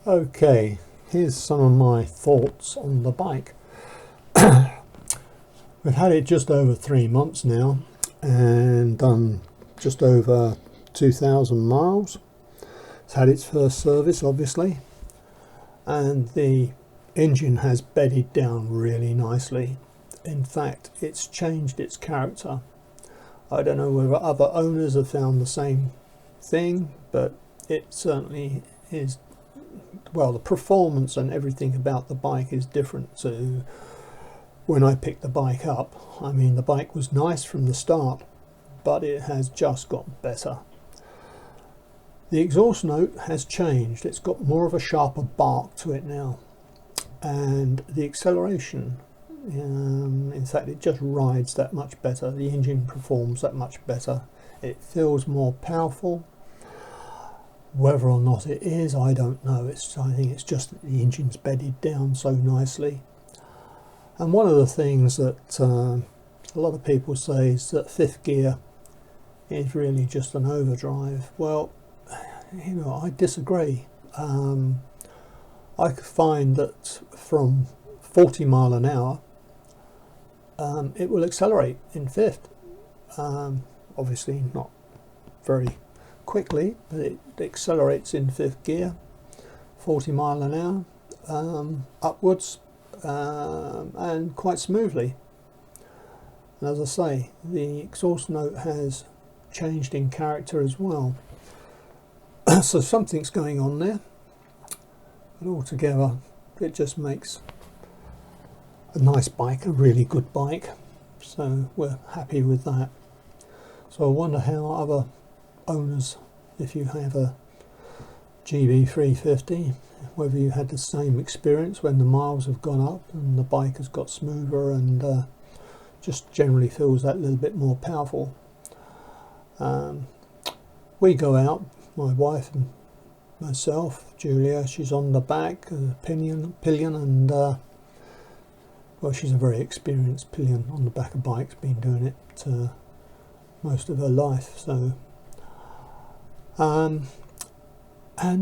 Okay, here's some of my thoughts on the bike. We've had it just over 3 months now and done just over 2,000 miles. It's had its first service obviously, and the engine has bedded down really nicely. In fact, it's changed its character. I don't know whether other owners have found the same thing, but it certainly is. Well, the performance and everything about the bike is different to when I picked the bike up. I mean, the bike was nice from the start, but it has just got better. The exhaust note has changed. It's got more of a sharper bark to it now, and the acceleration, in fact, it just rides that much better. The engine performs that much better. It feels more powerful. Whether or not it is, I don't know. I think it's just that the engine's bedded down so nicely. And one of the things that a lot of people say is that fifth gear is really just an overdrive. Well, you know, I disagree. I find that from 40 mile an hour, it will accelerate in fifth. Obviously not very quickly, but it accelerates in fifth gear, 40 mile an hour upwards, and quite smoothly. And as I say, the exhaust note has changed in character as well. So something's going on there, but altogether it just makes a nice bike, a really good bike, so we're happy with that. So I wonder how other owners, if you have a GB350, whether you had the same experience when the miles have gone up and the bike has got smoother and just generally feels that little bit more powerful. We go out, my wife and myself, Julia, she's on the back, pillion, and well, she's a very experienced pillion on the back of bikes, been doing it most of her life. So and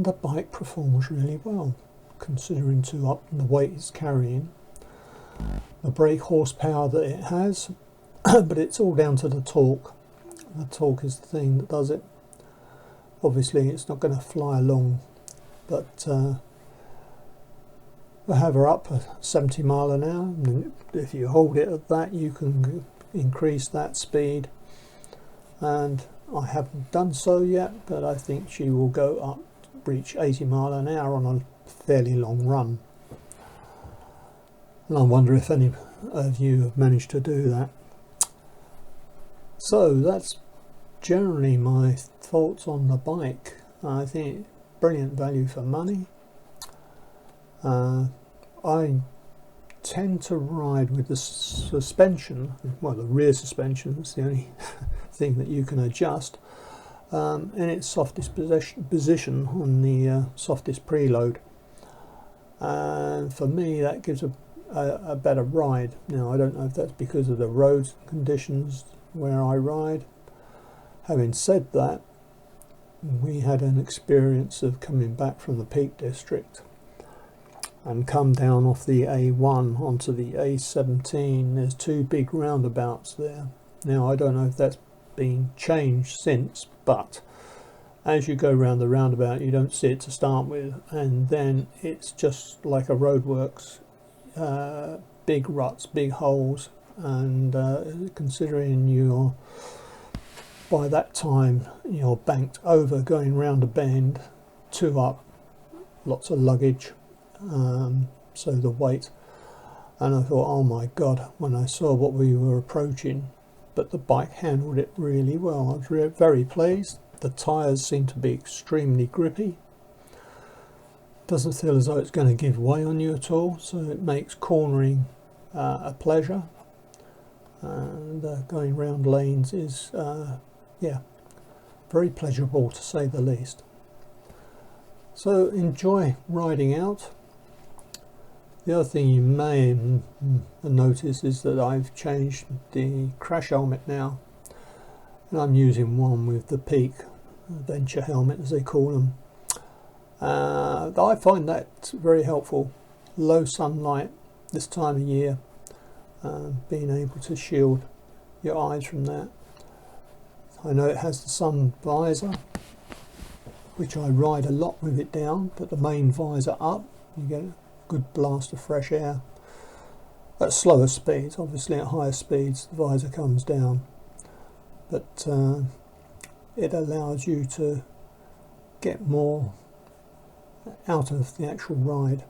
the bike performs really well, considering the weight it's carrying, the brake horsepower that it has. But it's all down to the torque. The torque is the thing that does it. Obviously it's not going to fly along, but we'll have her up at 70 mile an hour, and if you hold it at that, you can increase that speed. And I haven't done so yet, but I think she will go up, reach 80 mile an hour on a fairly long run. And I wonder if any of you have managed to do that. So that's generally my thoughts on the bike. I think brilliant value for money. I tend to ride with the suspension, well, the rear suspension is the only thing that you can adjust, in its softest position on the softest preload, and for me that gives a better ride. Now I don't know if that's because of the road conditions where I ride. Having said that, we had an experience of coming back from the Peak District and come down off the A1 onto the A17. There's two big roundabouts there. Now I don't know if that's been changed since, but as you go round the roundabout you don't see it to start with, and then it's just like a roadworks, big ruts, big holes, and considering you're, by that time you're banked over going round a bend, two up, lots of luggage, so the weight, and I thought, oh my god, when I saw what we were approaching. But the bike handled it really well. I was very pleased. The tyres seem to be extremely grippy. Doesn't feel as though it's going to give way on you at all, so it makes cornering a pleasure. And going round lanes is, yeah, very pleasurable to say the least. So enjoy riding out. The other thing you may notice is that I've changed the crash helmet now, and I'm using one with the Peak Adventure helmet, as they call them, I find that very helpful. Low sunlight this time of year, being able to shield your eyes from that. I know it has the sun visor, which I ride a lot with it down, but the main visor up, you get a good blast of fresh air. At slower speeds, obviously at higher speeds the visor comes down, but it allows you to get more out of the actual ride.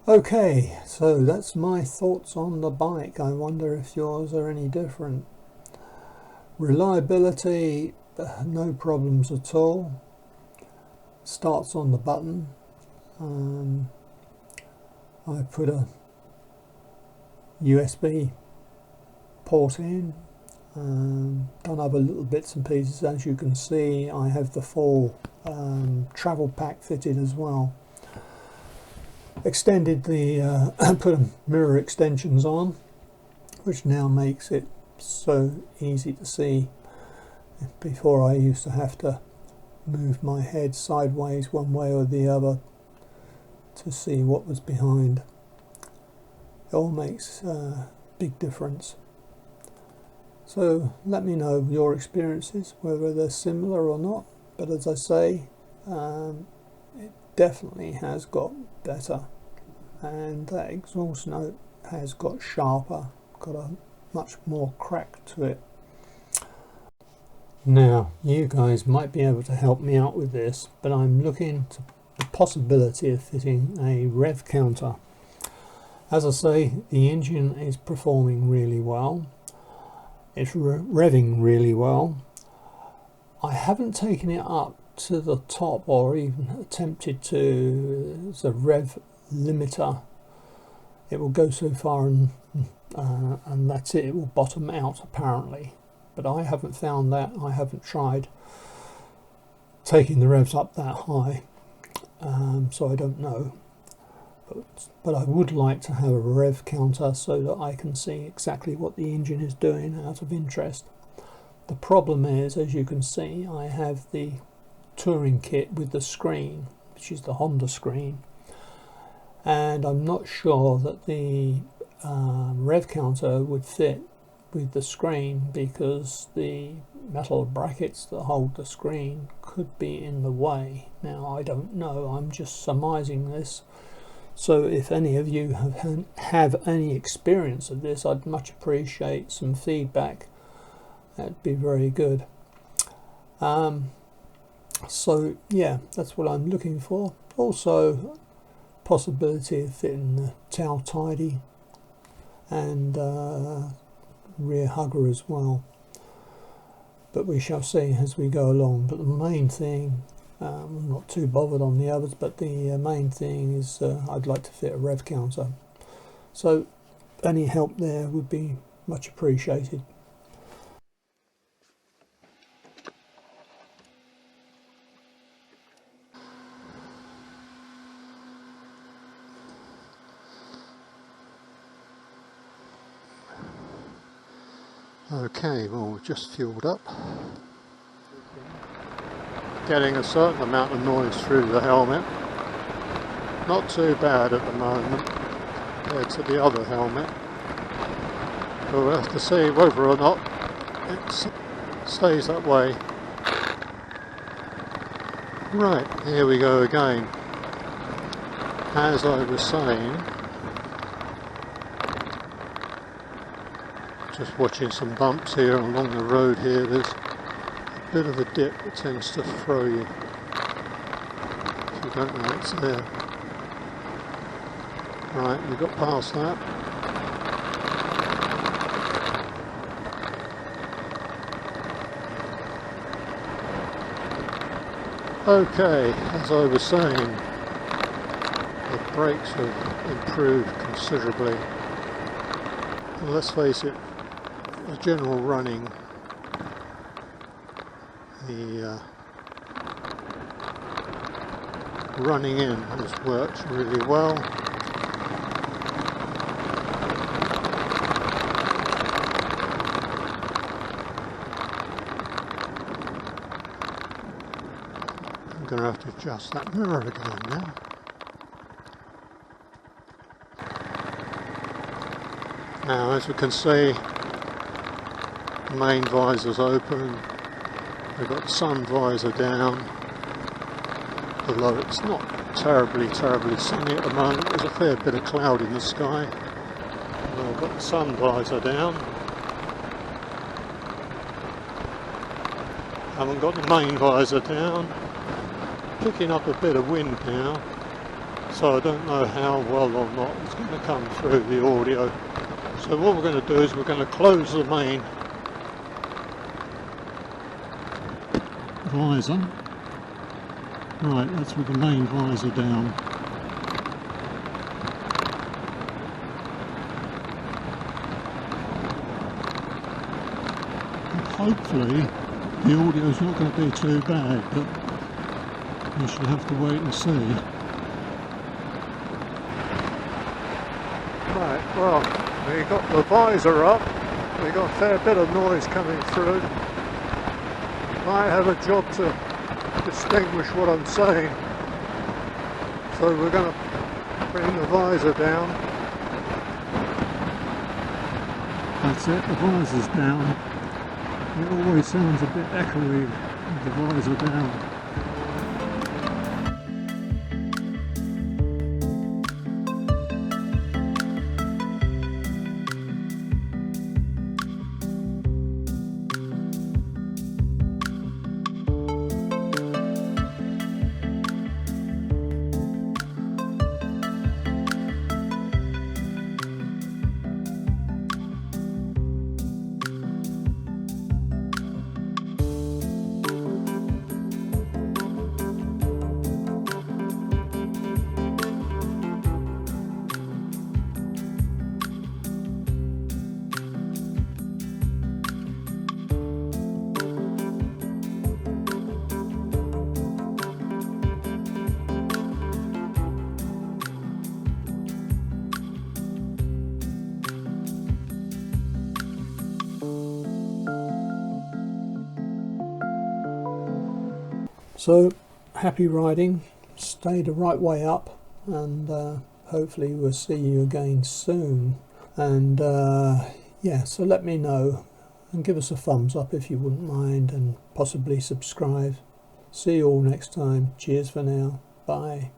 Okay, so that's my thoughts on the bike. I wonder if yours are any different. Reliability, no problems at all. Starts on the button. I put a USB port in, done other little bits and pieces. As you can see, I have the full travel pack fitted as well. Extended the put mirror extensions on, which now makes it so easy to see. Before, I used to have to move my head sideways one way or the other to see what was behind. It all makes a big difference. So let me know your experiences, whether they're similar or not. But as I say, it definitely has got better, and that exhaust note has got sharper, got a much more crack to it. Now, you guys might be able to help me out with this, but I'm looking to the possibility of fitting a rev counter. As I say, the engine is performing really well. It's revving really well. I haven't taken it up to the top or even attempted to. It's a rev limiter. It will go so far and that's it. It will bottom out apparently, but I haven't found that. I haven't tried taking the revs up that high, so I don't know. But I would like to have a rev counter so that I can see exactly what the engine is doing out of interest. The problem is, as you can see, I have the touring kit with the screen, which is the Honda screen, and I'm not sure that the rev counter would fit with the screen, because the metal brackets that hold the screen could be in the way. Now, I don't know, I'm just surmising this. So if any of you have any experience of this, I'd much appreciate some feedback. That'd be very good. So yeah, that's what I'm looking for. Also, possibility of fitting the tail tidy and rear hugger as well. But we shall see as we go along. But the main thing, I'm not too bothered on the others, but the main thing is I'd like to fit a rev counter. So any help there would be much appreciated. Okay, well, we've just fueled up. Getting a certain amount of noise through the helmet. Not too bad at the moment compared to the other helmet. But we'll have to see whether or not it stays that way. Right, here we go again. As I was saying, just watching some bumps here along the road here. There's a bit of a dip that tends to throw you if you don't know it's there. Right, we got past that. Okay, as I was saying, the brakes have improved considerably. And let's face it, the general running, the running in has worked really well. I'm going to have to adjust that mirror again now. Now, as we can see, the main visor's open. We've got the sun visor down, although it's not terribly sunny at the moment. There's a fair bit of cloud in the sky. And we've got the sun visor down. Haven't got the main visor down. Picking up a bit of wind now, so I don't know how well or not it's going to come through the audio. So what we're going to do is we're going to close the main visor. Right, that's with the main visor down. And hopefully the audio is not going to be too bad, but we shall have to wait and see. Right, well, we got the visor up, we got a fair bit of noise coming through. Might have a job to distinguish what I'm saying. So we're going to bring the visor down. That's it, the visor's down. It always sounds a bit echoey with the visor down. So, happy riding, stay the right way up, and hopefully we'll see you again soon. And yeah, so let me know and give us a thumbs up if you wouldn't mind, and possibly subscribe. See you all next time. Cheers for now. Bye.